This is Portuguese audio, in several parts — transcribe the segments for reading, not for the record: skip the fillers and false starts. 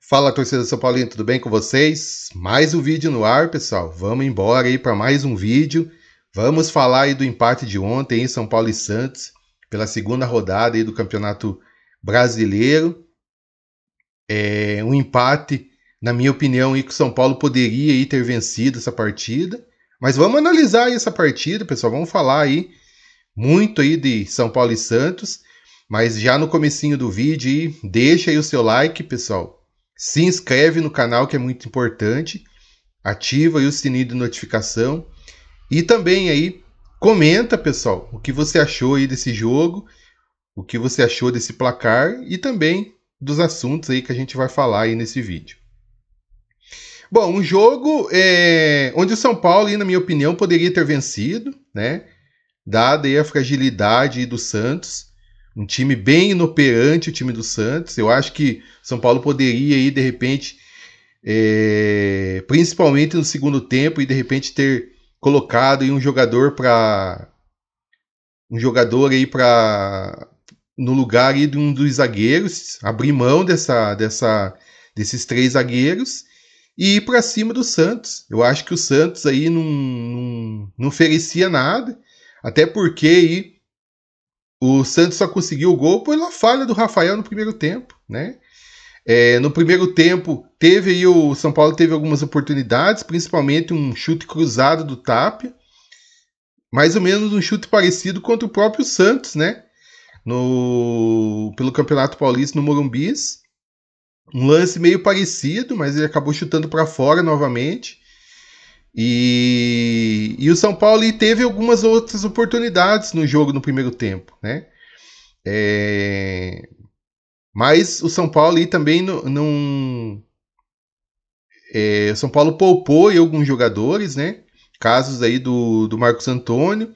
Fala, torcida São Paulino, tudo bem com vocês? Mais um vídeo no ar, pessoal. Vamos embora aí para mais um vídeo. Vamos falar aí do empate de ontem em São Paulo e Santos, pela segunda rodada aí do Campeonato Brasileiro. Um empate, na minha opinião, aí que o São Paulo poderia aí ter vencido essa partida. Mas vamos analisar aí essa partida, pessoal. Vamos falar aí muito aí de São Paulo e Santos. Mas já no comecinho do vídeo aí, deixa aí o seu like, pessoal. Se inscreve no canal, que é muito importante. Ativa aí o sininho de notificação. E também aí, comenta, pessoal, o que você achou aí desse jogo, o que você achou desse placar e também dos assuntos aí que a gente vai falar aí nesse vídeo. Bom, um jogo onde o São Paulo, aí, na minha opinião, poderia ter vencido, né? Dada aí a fragilidade do Santos. Um time bem inoperante, o time do Santos. Eu acho que São Paulo poderia aí, de repente, principalmente no segundo tempo, e de repente ter colocado aí um jogador no lugar aí de um dos zagueiros, abrir mão desses três zagueiros e ir para cima do Santos. Eu acho que o Santos aí não oferecia nada, até porque aí o Santos só conseguiu o gol pela falha do Rafael no primeiro tempo, né? No primeiro tempo, o São Paulo teve algumas oportunidades, principalmente um chute cruzado do Tapia, mais ou menos um chute parecido contra o próprio Santos, né? Pelo Campeonato Paulista no Morumbis. Um lance meio parecido, mas ele acabou chutando para fora novamente. E o São Paulo teve algumas outras oportunidades no jogo no primeiro tempo, né? Mas o São Paulo aí também não. O São Paulo poupou aí alguns jogadores, né? Casos aí do Marcos Antônio,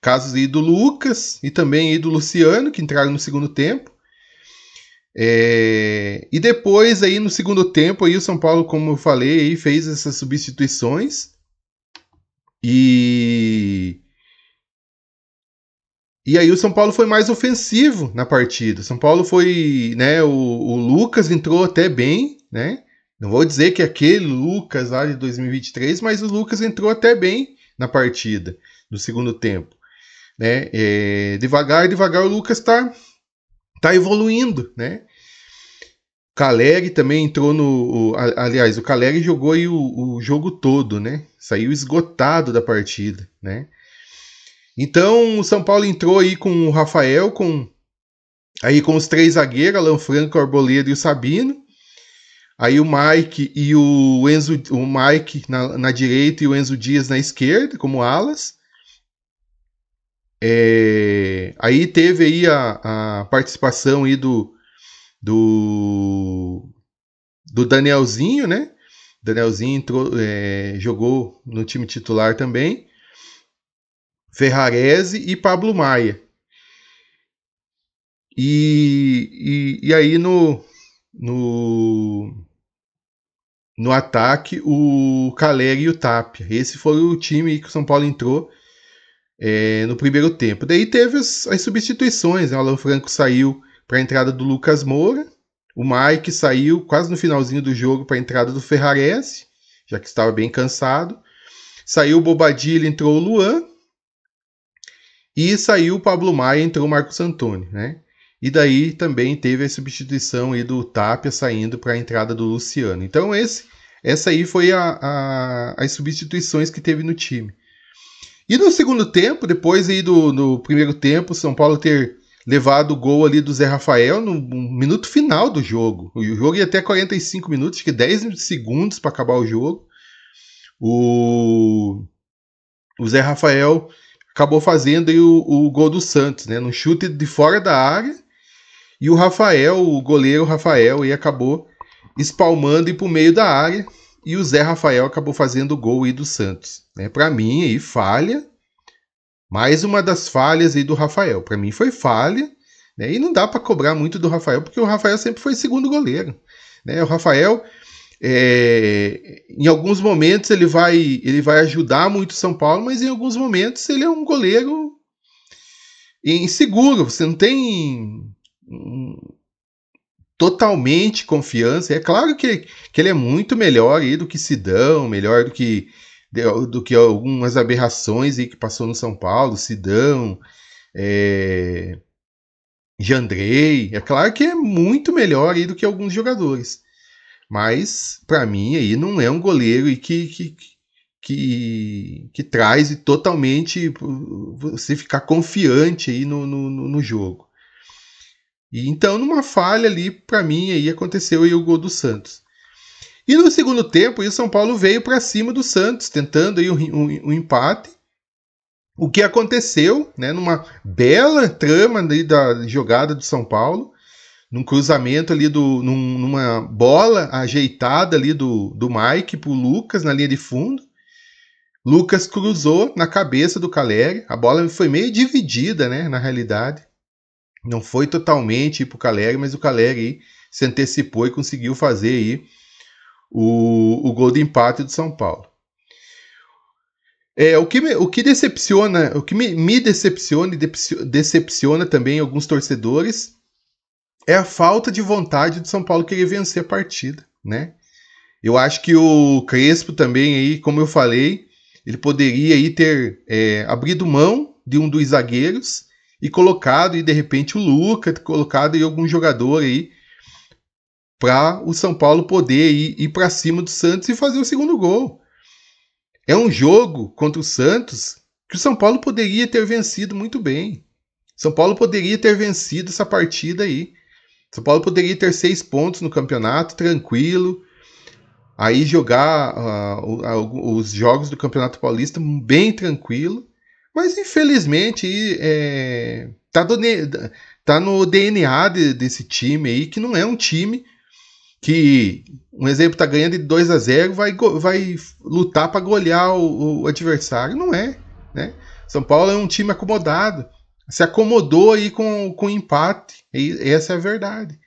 casos aí do Lucas e também aí do Luciano, que entraram no segundo tempo. E depois aí no segundo tempo aí o São Paulo, como eu falei, aí fez essas substituições. E aí o São Paulo foi mais ofensivo na partida. O São Paulo foi, né, o Lucas entrou até bem, né? Não vou dizer que é aquele Lucas lá de 2023, mas o Lucas entrou até bem na partida, no segundo tempo, né? Devagar o Lucas tá evoluindo, né? O Caleri também entrou aliás, o Caleri jogou aí o jogo todo, né? Saiu esgotado da partida, né? Então, o São Paulo entrou aí com o Rafael, com os três zagueiros, Alan Franco, Arboleda e o Sabino. Aí o Mike e o Enzo, o Mike na direita e o Enzo Dias na esquerda, como alas. Aí teve aí a participação aí do Danielzinho, né? Danielzinho entrou, jogou no time titular também. Ferrarese e Pablo Maia. E aí no ataque, o Caleri e o Tapia. Esse foi o time que o São Paulo entrou no primeiro tempo. Daí teve as substituições, né? O Alan Franco saiu para a entrada do Lucas Moura. O Mike saiu quase no finalzinho do jogo para a entrada do Ferrarese, já que estava bem cansado. Saiu o Bobadilha, entrou o Luan. E saiu o Pablo Maia, entrou o Marcos Antônio, né? E daí também teve a substituição aí do Tapia saindo para a entrada do Luciano. Então essa aí foi as substituições que teve no time. E no segundo tempo, depois aí do primeiro tempo, o São Paulo ter levado o gol ali do Zé Rafael no minuto final do jogo. O jogo ia até 45 minutos, acho que 10 segundos para acabar o jogo. O Zé Rafael acabou fazendo aí o gol do Santos, né? No chute de fora da área. E o goleiro Rafael, aí acabou espalmando para o meio da área. E o Zé Rafael acabou fazendo o gol aí do Santos. Né? Para mim, aí, falha. Mais uma das falhas aí do Rafael. Para mim foi falha. Né? E não dá para cobrar muito do Rafael, porque o Rafael sempre foi segundo goleiro. Né? O Rafael, em alguns momentos, ele vai ajudar muito o São Paulo, mas em alguns momentos ele é um goleiro inseguro. Você não tem totalmente confiança. É claro que ele é muito melhor aí do que Sidão, melhor do que algumas aberrações aí que passou no São Paulo, Sidão, Jandrei. É claro que é muito melhor aí do que alguns jogadores. Mas, para mim, aí não é um goleiro aí que traz totalmente você ficar confiante aí no jogo. E então, numa falha ali, para mim, aí aconteceu aí o gol do Santos. E no segundo tempo, aí o São Paulo veio para cima do Santos, tentando aí um empate. O que aconteceu, né, numa bela trama ali da jogada do São Paulo, num cruzamento ali, numa bola ajeitada ali do Mike pro Lucas na linha de fundo. Lucas cruzou na cabeça do Caleri, a bola foi meio dividida, né, na realidade. Não foi totalmente pro Caleri, mas o Caleri aí se antecipou e conseguiu fazer aí o gol de empate do São Paulo. O que decepciona, o que me decepciona e decepciona também alguns torcedores é a falta de vontade do São Paulo querer vencer a partida, né? Eu acho que o Crespo também aí, como eu falei, ele poderia aí ter abrido mão de um dos zagueiros e colocado aí, de repente, o Lucas, colocado aí algum jogador aí para o São Paulo poder ir para cima do Santos e fazer o segundo gol. É um jogo contra o Santos que o São Paulo poderia ter vencido muito bem. São Paulo poderia ter vencido essa partida aí. São Paulo poderia ter 6 pontos no campeonato, tranquilo. Aí jogar os jogos do Campeonato Paulista bem tranquilo. Mas infelizmente tá no DNA desse time aí, que não é um time que, um exemplo, tá ganhando de 2-0, vai lutar para golear o adversário. Não é, né? São Paulo é um time acomodado. Se acomodou aí com o empate. E essa é a verdade,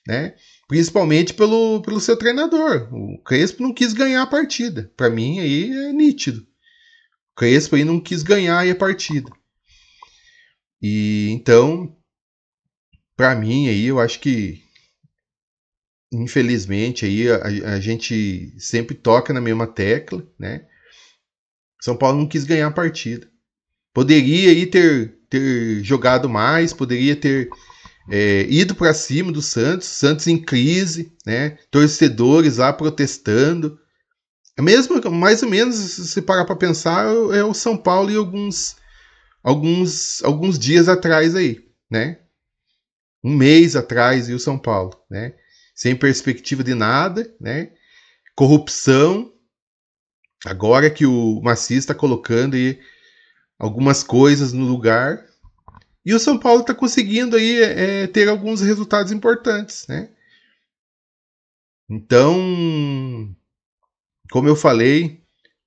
né? Principalmente pelo seu treinador. O Crespo não quis ganhar a partida. Para mim aí é nítido. O Crespo aí não quis ganhar aí a partida. E então, para mim aí eu acho que infelizmente aí a gente sempre toca na mesma tecla, né? São Paulo não quis ganhar a partida. Poderia aí ter jogado mais, poderia ter ido para cima do Santos em crise, né? Torcedores lá protestando. Mesmo, mais ou menos, se parar para pensar, é o São Paulo e alguns dias atrás aí, né? Um mês atrás e o São Paulo, né? Sem perspectiva de nada, né? Corrupção. Agora que o Maciço está colocando aí algumas coisas no lugar. E o São Paulo está conseguindo aí ter alguns resultados importantes, né? Então, como eu falei,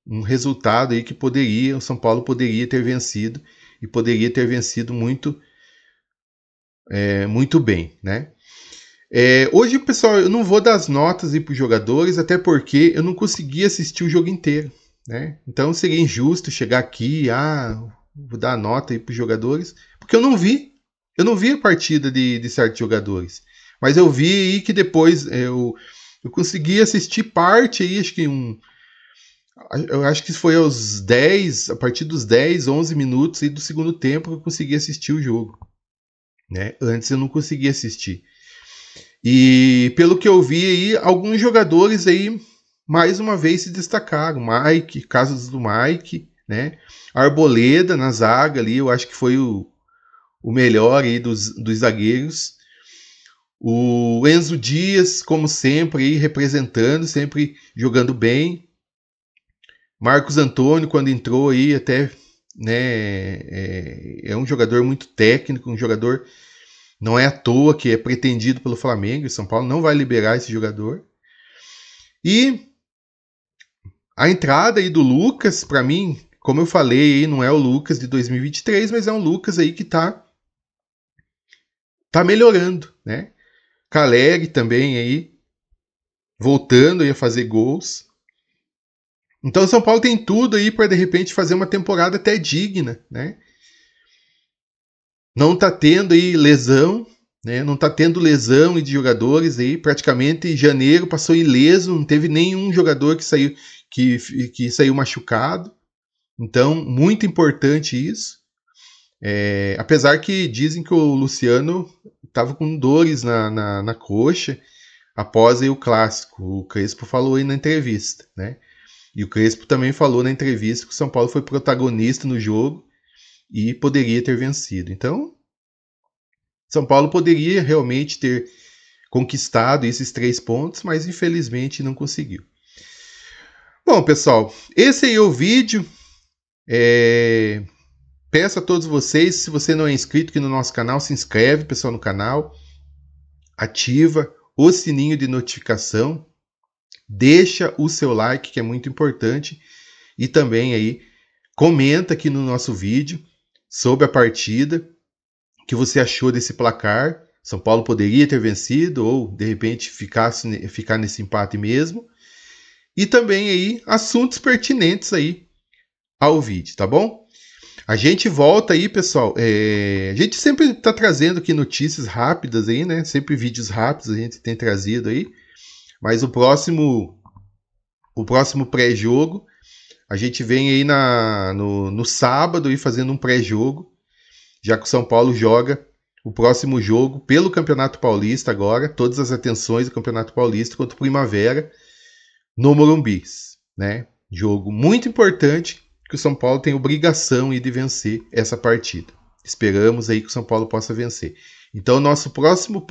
um resultado aí que o São Paulo poderia ter vencido e poderia ter vencido muito bem, né? Hoje, pessoal, eu não vou dar as notas para os jogadores, até porque eu não consegui assistir o jogo inteiro, né? Então seria injusto chegar aqui, vou dar a nota para os jogadores, porque eu não vi a partida de certos jogadores, mas eu vi aí que depois eu consegui assistir parte aí, eu acho que foi a partir dos 10, 11 minutos aí do segundo tempo que eu consegui assistir o jogo, né? Antes eu não conseguia assistir. E pelo que eu vi aí, alguns jogadores aí mais uma vez se destacaram. Mike, casos do Mike, né? Arboleda na zaga ali, eu acho que foi o melhor aí dos zagueiros. O Enzo Dias, como sempre, aí, representando, sempre jogando bem. Marcos Antônio, quando entrou aí, até né, é um jogador muito técnico, um jogador. Não é à toa que é pretendido pelo Flamengo, e São Paulo não vai liberar esse jogador. E a entrada aí do Lucas, para mim, como eu falei, não é o Lucas de 2023, mas é um Lucas aí que tá melhorando, né? Caleri também aí voltando aí a fazer gols. Então o São Paulo tem tudo aí para de repente fazer uma temporada até digna, né? Não tá tendo aí lesão, né? Não está tendo lesão de jogadores aí, praticamente janeiro passou ileso, não teve nenhum jogador que saiu machucado. Então, muito importante isso. Apesar que dizem que o Luciano estava com dores na coxa após aí o clássico. O Crespo falou aí na entrevista, né? E o Crespo também falou na entrevista que o São Paulo foi protagonista no jogo e poderia ter vencido. Então, São Paulo poderia realmente ter conquistado esses 3 pontos, mas infelizmente não conseguiu. Bom, pessoal, esse aí é o vídeo. Peço a todos vocês, se você não é inscrito aqui no nosso canal, se inscreve, pessoal, no canal. Ativa o sininho de notificação. Deixa o seu like, que é muito importante. E também aí, comenta aqui no nosso vídeo sobre a partida. O que você achou desse placar? São Paulo poderia ter vencido ou, de repente, ficar nesse empate mesmo. E também aí, assuntos pertinentes aí ao vídeo, tá bom? A gente volta aí, pessoal. A gente sempre está trazendo aqui notícias rápidas aí, né? Sempre vídeos rápidos a gente tem trazido aí. Mas o próximo pré-jogo, a gente vem aí no sábado aí fazendo um pré-jogo, já que o São Paulo joga o próximo jogo pelo Campeonato Paulista agora, todas as atenções do Campeonato Paulista contra o Primavera no Morumbi, né? Jogo muito importante que o São Paulo tem obrigação de vencer essa partida. Esperamos aí que o São Paulo possa vencer. Então, nosso próximo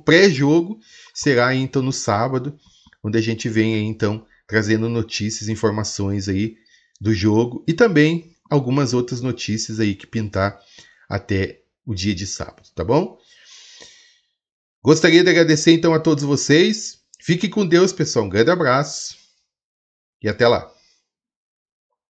pré-jogo será aí, então no sábado, onde a gente vem aí, então trazendo notícias, informações aí do jogo e também algumas outras notícias aí que pintar até o dia de sábado, tá bom? Gostaria de agradecer então a todos vocês. Fique com Deus, pessoal. Um grande abraço e até lá.